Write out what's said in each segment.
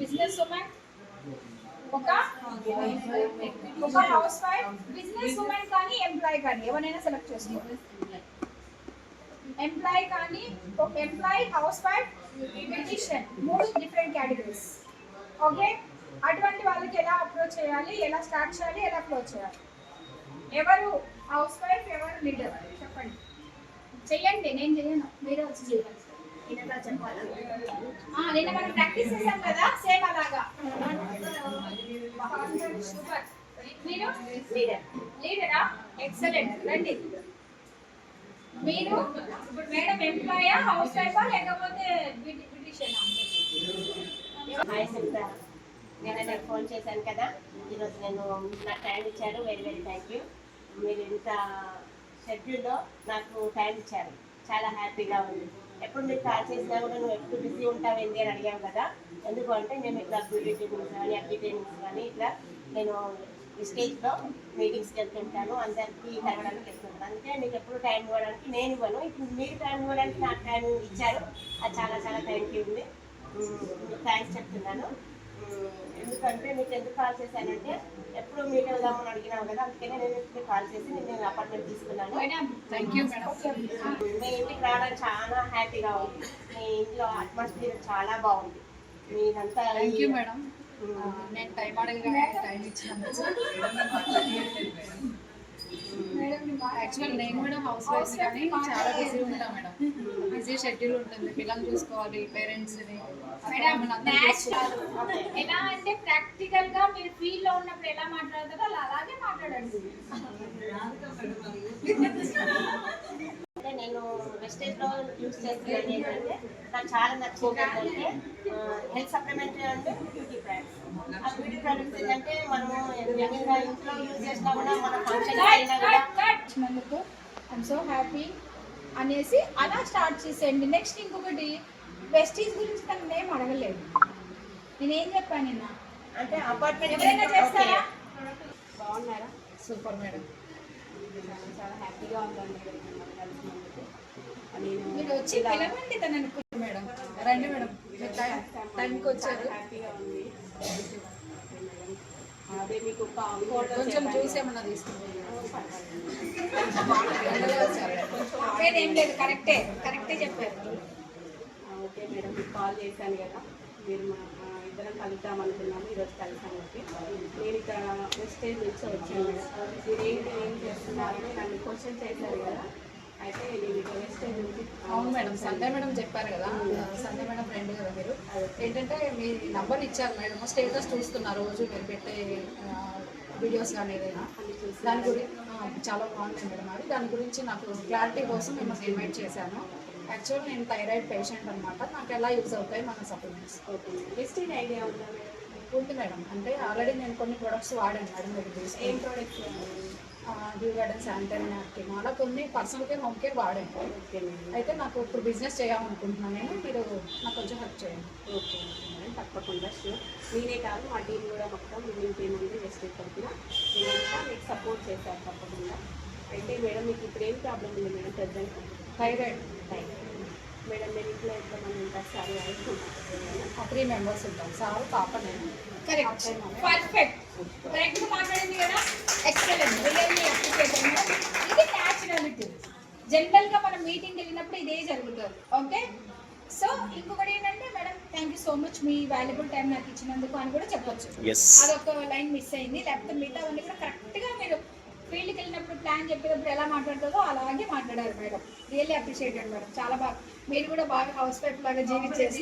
Business women, ఒక housewife. Business women కానీ employee కానీ ఎవరైనా సెలెక్ట్ చేసుకోవాలి. ఎంప్లాయ్ కానీ employee, housewife, beautician, 3 different categories. Okay, అటువంటి వాళ్ళకి ఎలా అప్రోచ్ చేయాలి, ఎలా స్టార్ట్ చేయాలి, ఎలా క్లోజ్ చేయాలి? ఎవరు హౌస్ వైఫ్, ఎవరు లీడర్ చెప్పండి. చెయ్యండి, నేను చెయ్యను, మీరే వచ్చి చేయాలి. నిన్న మనం ప్రాక్టీస్ చేసాం కదా, సేమ్ అలాగా. సూపర్. మీరు లీడరా? ఎక్సలెంట్. రండి. మీరు ఇప్పుడు మేడం ఎంప్లాయా, హౌస్ వైఫా, లేకపోతే బ్యూటిషియనా? హాయ్ సంత, నేను ఫోన్ చేశాను కదా, ఈరోజు నేను నాకు టైం ఇచ్చారు. Very very thank you. మీరు ఇంత షెడ్యూల్లో నాకు టైం ఇచ్చారు, చాలా హ్యాపీగా ఉంది. ఎప్పుడు మీరు కాల్ చేసినా కూడా నువ్వు ఎప్పుడు బిజీ ఉంటావు ఏంటి అని అడిగావు కదా. ఎందుకంటే నేను ఇట్లా బ్యూటీ ట్యూబింగ్స్ కానీ అడ్వర్టైజింగ్స్ కానీ ఇట్లా నేను ఈ స్టేజ్లో మీటింగ్స్కి వెళ్తుంటాను, అందరికీ కలవడానికి వెళ్తుంటాను. అందుకే మీకు ఎప్పుడు టైం ఇవ్వడానికి నేను ఇవ్వను, ఇప్పుడు మీరు టైం ఇవ్వడానికి నాకు టైం ఇచ్చారు. అది చాలా చాలా థ్యాంక్ యూ ఉంది. థ్యాంక్స్ చెప్తున్నాను. ఎందుకంటే మీకు ఎందుకు కాల్ చేశానంటే ఎప్పుడు మీట్ అవుదామని అడిగినావు కదా, అందుకనే నేను ఇప్పుడు కాల్ చేసి నేను అపార్ట్మెంట్ తీసుకున్నాను. Thank you madam. మీ ఇంటికి రావడానికి చాలా హ్యాపీగా ఉంది. మీ ఇంట్లో అట్మాస్ఫియర్ చాలా బాగుంది. మీదంతా థ్యాంక్ యూ మేడం. నేను టైం అడగగానే టైం ఇచ్చినందుకు. యాక్చువల్ నేను కూడా హౌస్ వైఫ్ కానీ చాలా బిజీ ఉంటాను మేడం. బిజీ షెడ్యూల్ ఉంటుంది, పిల్లలు చూసుకోవాలి, పేరెంట్స్ని. ఎలా అంటే ప్రాక్టికల్ గా మీరు ఫీల్ లో ఉన్నప్పుడు ఎలా మాట్లాడతారో అలా అలాగే మాట్లాడండి. అంటే నేను వెస్టేజ్లో యూజ్ చేస్తున్నాను ఏంటంటే నాకు చాలా నచ్చింది ఏంటంటే హెల్త్ సప్లిమెంటరీ అంటే బ్యూటీ ప్రోడక్ట్స్. ఆ బ్యూటీ ప్రోడక్ట్స్ ఏంటంటే మనము జనరల్గా ఇంట్లో యూజ్ చేసినా కూడా మన ఫంక్షన్ అయినా కూడా ఐఎమ్ సో హ్యాపీ అనేసి అలా స్టార్ట్ చేసేయండి. నెక్స్ట్ ఇంకొకటి వెస్టీజ్ గురించి తను ఏం అడగలేదు. నేనేం చెప్పాను నిన్న అంటే అపార్ట్మెంట్ ఎవరైనా చేస్తారా? బాగున్నారా? సూపర్ మేడం, చాలా హ్యాపీగా ఉందండి. మీరు వచ్చి పిలవండి తను అనుకుంటున్నాను మేడం. రండి మేడం, టైంకి వచ్చారు. హ్యాపీగా ఉంది. అదే మీకు కొంచెం జ్యూస్ ఏమన్నా తీసుకుంటాం. ఏం లేదు, కరెక్టే చెప్పారు. ఓకే మేడం, మీకు కాల్ చేశాను కదా, మీరు ఇద్దరం కలుద్దాం అనుకున్నాము, ఈరోజు కలిసాము. నేను ఇక్కడ వెస్టేజ్ నుంచి వచ్చాను మేడం. మీరు ఏం చేస్తున్నారని నన్ను క్వశ్చన్ చేశారు కదా, అయితే నేను ఇక్కడ వెస్టేజ్ నుంచి. అవును మేడం, సంధ్య మేడం చెప్పారు కదా, సంధ్య మేడం ఫ్రెండ్ కదా మీరు. ఏంటంటే మీ నంబర్ ఇచ్చారు మేడం, స్టేటస్ చూస్తున్నారు రోజు మీరు పెట్టే వీడియోస్ కానీ ఏదైనా దాని గురించి చాలా బాగుంది మేడం. అది దాని గురించి నాకు క్లారిటీ కోసం మిమ్మల్ని ఇన్వైట్ చేశాను. యాక్చువల్ నేను థైరాయిడ్ పేషెంట్ అనమాట, నాకు ఎలా యూజ్ అవుతాయి మన సప్లిమెంట్స్. వెస్టేజ్ ఐడియా ఉందా మేడం? ఉంది మేడం, అంటే ఆల్రెడీ నేను కొన్ని ప్రొడక్ట్స్ వాడాను మేడం. మీరు ఏం products? Due garden, sanitary napkin, అలా కొన్ని పర్సనల్ కేర్, హోమ్ కేర్ వాడాను. Okay madam. అయితే నాకు ఇప్పుడు బిజినెస్ చేయాలనుకుంటున్నాను నేను, మీరు నాకు కొంచెం హెల్ప్ చేయండి. ఓకే మేడం, తప్పకుండా షూర్. మీరే కాదు మా టీం కూడా మొత్తం మీ టీం ఉంది వెస్టేజ్ తరఫున నేనంతా మీకు సపోర్ట్ చేశాను తప్పకుండా. అయితే మేడం మీకు ఇప్పుడు ఏం ప్రాబ్లం ఉంది మేడం? Present thyroid. మేడం నేను ఇంట్లో ఎంతమంది ఉంటారు? సార్ వైఫ్ 3 మెంబర్స్ ఉంటాం, సార్ పాప నేను. కరెక్ట్, పర్ఫెక్ట్, కరెక్ట్గా మాట్లాడింది కదా. Excellent, really appreciate. ఇది న్యాచురాలిటీ. జనరల్గా మనం మీటింగ్ వెళ్ళినప్పుడు ఇదే జరుగుతుంది. ఓకే, సో ఇంకొకటి ఏంటంటే madam thank you so much me valuable time నాకు ఇచ్చినందుకు అని కూడా చెప్పొచ్చు. అదొక లైన్ మిస్ అయింది, లేకపోతే మిగతా అన్నీ కూడా కరెక్ట్గా మీరు ఫీల్డ్కి వెళ్ళినప్పుడు ప్లాన్ చెప్పేటప్పుడు ఎలా మాట్లాడుతుందో అలాగే మాట్లాడారు మేడం. రియల్లీ అప్రిషియేటెడ్ మేడం, చాలా బాగా. మీరు కూడా బాగా హౌస్ వైఫ్ లాగా జీవించేసి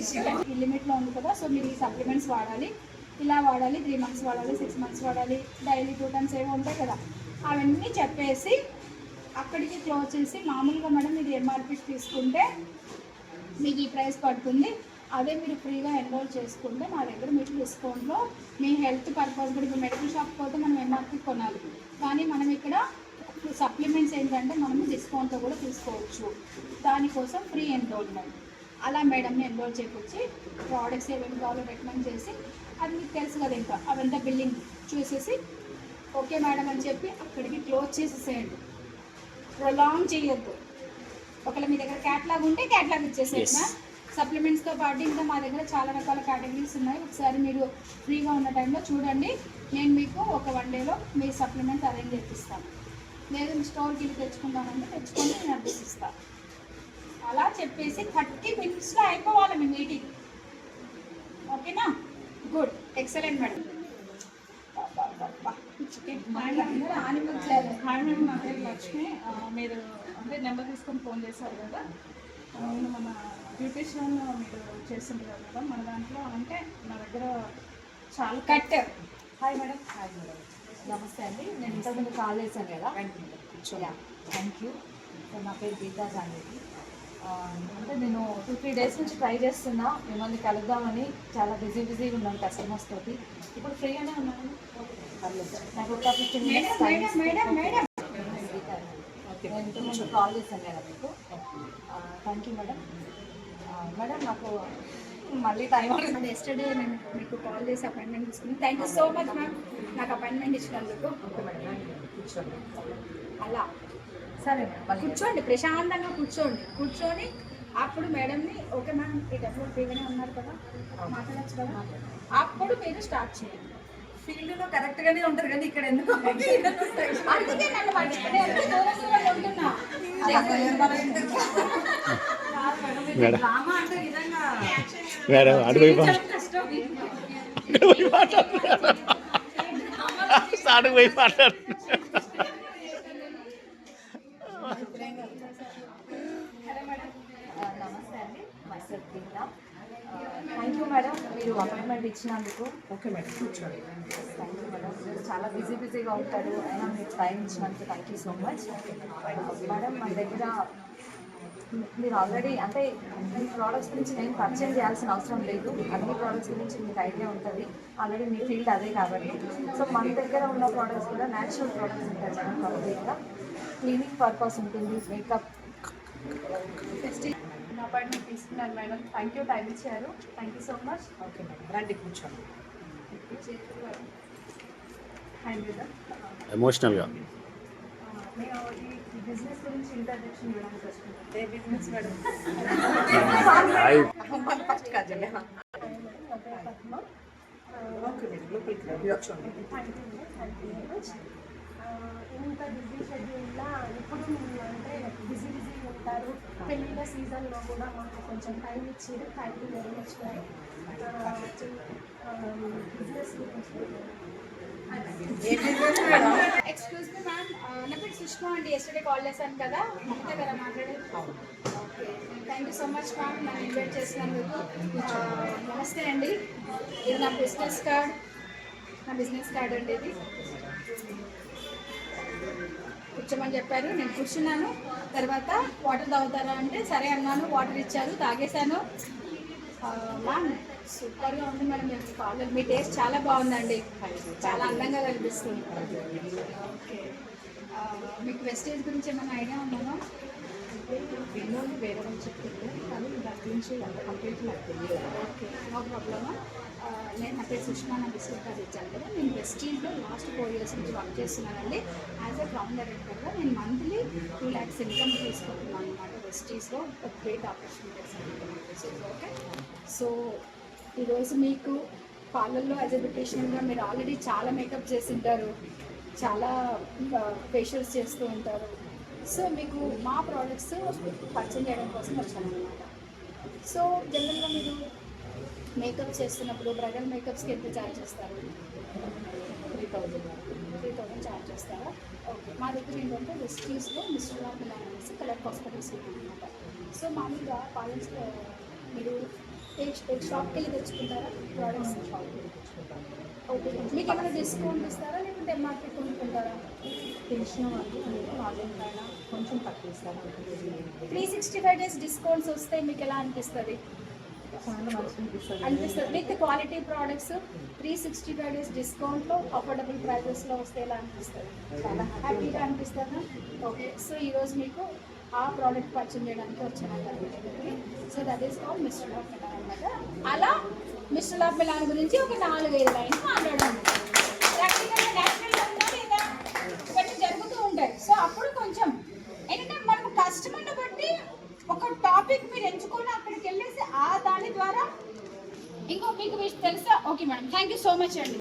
ఈ లిమిట్లో ఉంది కదా, సో మీరు ఈ సప్లిమెంట్స్ వాడాలి, ఇలా వాడాలి, 3 మంత్స్ వాడాలి, 6 మంత్స్ వాడాలి, డైలీ 2 టైమ్స్ ఏమో ఉంటాయి కదా, అవన్నీ చెప్పేసి అక్కడికి క్లోజ్ చేసి మామూలుగా మేడం ఇది ఎంఆర్పీ తీసుకుంటే మీకు ఈ ప్రైస్ పడుతుంది. అదే మీరు ఫ్రీగా ఎన్రోల్ చేసుకుంటే మా దగ్గర మీకు డిస్కౌంట్లో మీ హెల్త్ పర్పస్ కూడా, ఇప్పుడు మెడికల్ షాప్ పోతే మనం ఎంఆర్పీ కొనాలి, కానీ మనం ఇక్కడ సప్లిమెంట్స్ ఏంటంటే మనము డిస్కౌంట్తో కూడా తీసుకోవచ్చు. దానికోసం ఫ్రీ ఎన్రోల్మెంట్. అలా మేడంని ఎన్రోల్ చేయించి ప్రోడక్ట్స్ ఏమేమి కావాలో రికమెండ్ చేసి, అది మీకు తెలుసు కదా, ఇంకా అవంతా బిల్లింగ్ చూసేసి ఓకే మేడం అని చెప్పి అక్కడికి క్లోజ్ చేసేసేయండి. ప్రొలాంగ్ చేయొద్దు. ఒకవేళ మీ దగ్గర క్యాట్లాగ్ ఉంటే క్యాట్లాగ్ ఇచ్చేసేయండి. సప్లిమెంట్స్తో పాటు ఇంకా మా దగ్గర చాలా రకాల కేటగిరీస్ ఉన్నాయి. ఒకసారి మీరు ఫ్రీగా ఉన్న టైంలో చూడండి. నేను మీకు ఒక 1 డేలో మీ సప్లిమెంట్స్ అరేంజ్ చేపిస్తాను. లేదు మీ స్టోర్కి వెళ్ళి తెచ్చుకుంటానంటే తెచ్చుకొని నేను అడ్రస్ ఇస్తాను. అలా చెప్పేసి 30 minutesలో అయిపోవాలి మీ మీటింగ్. ఓకేనా? Good, excellent madam. Hi madam, నా పేరు లక్ష్మి. మీరు అంటే నెంబర్ తీసుకొని ఫోన్ చేశారు కదా. నేను మన బ్యూటిషియన్ మీరు చేస్తుంటారు కదా మన దాంట్లో. అంటే నా దగ్గర చాలా కట్. Hi madam. నమస్తే అండి. నేను ఇంతకుముందు కాల్ చేశాను కదా. Thank you. నా పేరు గీతా జానకి. అంటే నేను 2-3 డేస్ నుంచి ట్రై చేస్తున్నా మిమ్మల్ని కలుద్దామని. చాలా బిజీగా ఉన్నాను కస్టమర్స్ తోటి. ఇప్పుడు ఫ్రీగానే ఉన్నాను. నాకు ఒక 15 minutes నేను ఇంతకుముందు కాల్ చేశాను కదా మీకు. Thank you madam. మేడం నాకు మళ్ళీ టైం అండ్ ఎస్టర్డే నేను మీకు కాల్ చేసి అపాయింట్మెంట్ తీసుకుని. Thank you so much ma'am నాకు అపాయింట్మెంట్ ఇచ్చినందుకు. అలా సరే మేడం, కూర్చోండి, ప్రశాంతంగా కూర్చొని అప్పుడు మేడంని ఓకే మ్యామ్ ఈ టైంలో ఫ్రీగానే ఉన్నారు కదా మాట్లాడచ్చు కదా, అప్పుడు మీరు స్టార్ట్ చేయండి. ఫీల్డ్లో కరెక్ట్గానే ఉంటారు కానీ ఇక్కడ ఎందుకు అందుకే నన్ను దూరంగా ఉంటున్నా. డ్రామా అంటే నిజంగా మేడం అడుగు కష్టం. పోయి మాట్లాడు. నమస్తే అండి, myself Geeta. Thank you madam మీరు అపాయింట్మెంట్ ఇచ్చినందుకు. ఓకే మేడం, కూర్చోండి. Thank you madam. మీరు చాలా బిజీగా ఉంటారు, అయినా మీకు టైం ఇచ్చినందుకు thank you so much madam. మన దగ్గర మీరు ఆల్రెడీ అంటే మీ ప్రోడక్ట్స్ గురించి నేను పరిచయం చేయాల్సిన అవసరం లేదు. అన్ని ప్రోడక్ట్స్ గురించి మీకు ఐడియా ఉంటుంది, ఆల్రెడీ మీ ఫీల్డ్ అదే కాబట్టి. సో మన దగ్గర ఉన్న ప్రోడక్ట్స్ కూడా న్యాచురల్ ప్రోడక్ట్స్ ఉంటాయి మేడం. కంప్లీట్గా క్లీనింగ్ పర్పస్ ఉంటుంది, మేకప్. అపాయింట్మెంట్ తీసుకున్నాను మేడం. థ్యాంక్ యూ, టైం ఇచ్చారు. Thank you so much. Okay madam, రండి కూర్చోండి. Thank you. ఎమోషనల్గా నేను ఈ బిజినెస్ గురించి ఇంట్రడక్షన్ ఇవ్వడానికి వస్తున్నాను. ఏ business madam? First kajal. Okay madam, లోపలికి రండి, కూర్చోండి. ఇంత బిజీ షెడ్యూల్లో ఇప్పుడు అంటే బిజీ ఉంటారు. పెళ్ళిళ్ళ సీజన్లో కూడా మాకు కొంచెం టైం ఇచ్చారు. Thank you very much madam. Business excuse me ma'am, నా పేరు సుష్మా అండి. ఎస్టర్డే కాల్ చేశాను కదా, అంతే కదా మాట్లాడేది. Okay, thank you so much ma'am నన్ను ఇన్వైట్ చేసినందుకు. నమస్తే అండి, ఇది నా బిజినెస్ కార్డ్ అండి. ఇది కూర్చోమని చెప్పారు, నేను కూర్చున్నాను. తర్వాత వాటర్ తాగుతారా అంటే సరే అన్నాను. వాటర్ ఇచ్చారు, తాగేశాను. మ్యామ్ సూపర్గా ఉంది మేడం మీ పార్లర్. మీ టేస్ట్ చాలా బాగుందండి, చాలా అందంగా కనిపిస్తుంది. ఓకే, మీకు వెస్టేజ్ గురించి ఏమైనా ఐడియా ఉందా? విన్నోని వేరే వాళ్ళు చెప్తుంటే కానీ దాని గురించి అంత కంప్లీట్ నాకు తెలియదు. ఓకే, నో ప్రాబ్లమా. నేను నా పేరు సుష్మా, నా బిజినెస్ కార్డ్ ఇచ్చాను కదా. నేను వెస్టీజ్లో లాస్ట్ 4 years నుంచి వర్క్ చేస్తున్నానండి. యాజ్ ఎ గ్రౌండ్ డైరెక్టర్గా నేను మంత్లీ 2 lakhs ఇన్కమ్ తీసుకుంటున్నాను అనమాట వెస్టీజ్లో. Great opportunities. ఓకే, సో ఈరోజు మీకు పార్లర్లో యాజ్ ఎ బ్యూటీషియన్గా మీరు ఆల్రెడీ చాలా మేకప్ చేసి ఉంటారు, చాలా ఫేషియల్స్ చేస్తూ ఉంటారు. సో మీకు మా ప్రోడక్ట్స్ పరిచయం చేయడం కోసం వచ్చాను అనమాట. సో జనరల్గా మీరు మేకప్ చేస్తున్నప్పుడు బ్రైడల్ మేకప్స్కి ఎంత ఛార్జ్ చేస్తారు? 3,000 ఛార్జ్ చేస్తారా? ఓకే, మా దగ్గర ఏంటంటే వెస్టీజ్లో మిస్టర్ ఆఫ్ మిలాన్ అనేసి కలర్ కాస్మెటిక్స్ అనమాట. సో మామూలుగా పార్లర్స్లో మీరు షాప్కి వెళ్ళి తెచ్చుకుంటారా ప్రోడక్ట్స్? ఓకే, మీకు ఏమైనా డిస్కౌంట్ ఇస్తారా లేకుంటే ఎంఆర్పీ కొనుక్కుంటారా? తెలిసిన వాళ్ళు ఆన్లైన్ పైన కొంచెం తక్కువ ఇస్తారు. 365 days డిస్కౌంట్స్ వస్తే మీకు ఎలా అనిపిస్తుంది? చాలా మంచిగా అనిపిస్తుంది. విత్ క్వాలిటీ ప్రోడక్ట్స్ 365 days డిస్కౌంట్లో అఫోర్డబుల్ ప్రైజెస్లో వస్తే ఎలా అనిపిస్తుంది? చాలా హ్యాపీగా అనిపిస్తుందా? ఓకే, సో ఈరోజు మీకు ఆ ప్రోడక్ట్ పరిచయం చేయడానికి వచ్చాను. So that is called mister of Milan అనమాట. అలా మిస్టర్ ఆఫ్ మిలాన్ గురించి ఒక 4-5 లైన్స్ మాట్లాడాను. ప్రాక్టికల్గా న్యాచురల్గా ఉందా లేదా ఇవన్నీ జరుగుతూ ఉంటాయి. సో అప్పుడు కొంచెం ఏంటంటే మనం కస్టమర్ని బట్టి ఒక టాపిక్ మీరు ఎంచుకొని అక్కడికి వెళ్ళేసి ఆ దాని ద్వారా ఇంకో మీకు తెలుసా? Okay madam, thank you so much అండి.